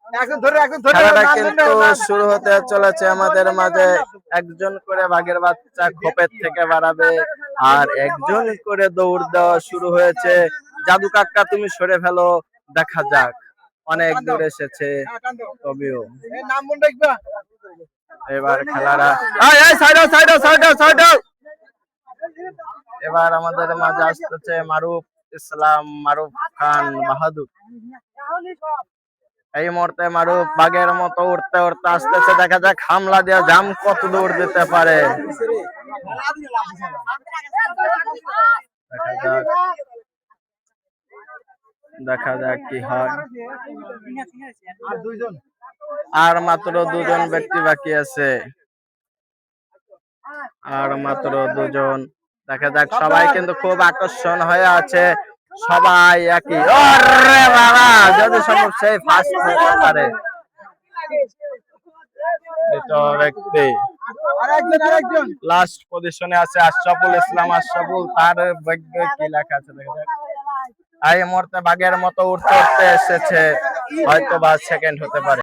খেলাটা কিন্তু শুরু হতে চলেছে। আমাদের মাঝে একজন করে বাঘের বাচ্চা খোপের থেকে বাড়াবে, আর একজন করে দৌড় দেওয়া শুরু হয়েছে। জাদু কাকা তুমি সরে ফেলো, দেখা যাক। অনেক দূর এসেছে তবেও। এবার খেলাটা এবার আমাদের মাঝে আসতেছে মারুফ ইসলাম, মারুফ খান বাহাদুর। এই মুহূর্তে মারুফ বাঘের মতো উঠতে উঠতে আসতেছে, দেখা যাক হামলা দিয়ে জাম কত দূর দিতে পারে। দেখা যাক কি হয়। আর মাত্র দুজন ব্যক্তি বাকি আছে, আর মাত্র দুজন। দেখা যাক, সবাই কিন্তু খুব আকর্ষণ হয়ে আছে, সবাই একই। ওরে বাবা, যদি সম্ভব সেই ফার্স্ট হতে পারে। ব্যক্তি লাস্ট পজিশনে আছে আশরাফুল ইসলাম। আশরাফুল, তার ভাগ্যে কি লেখা আছে দেখা যাক। এই মুহূর্তে বাঘের মতো উঠতে উঠতে এসেছে, হয়তো বা সেকেন্ড হতে পারে।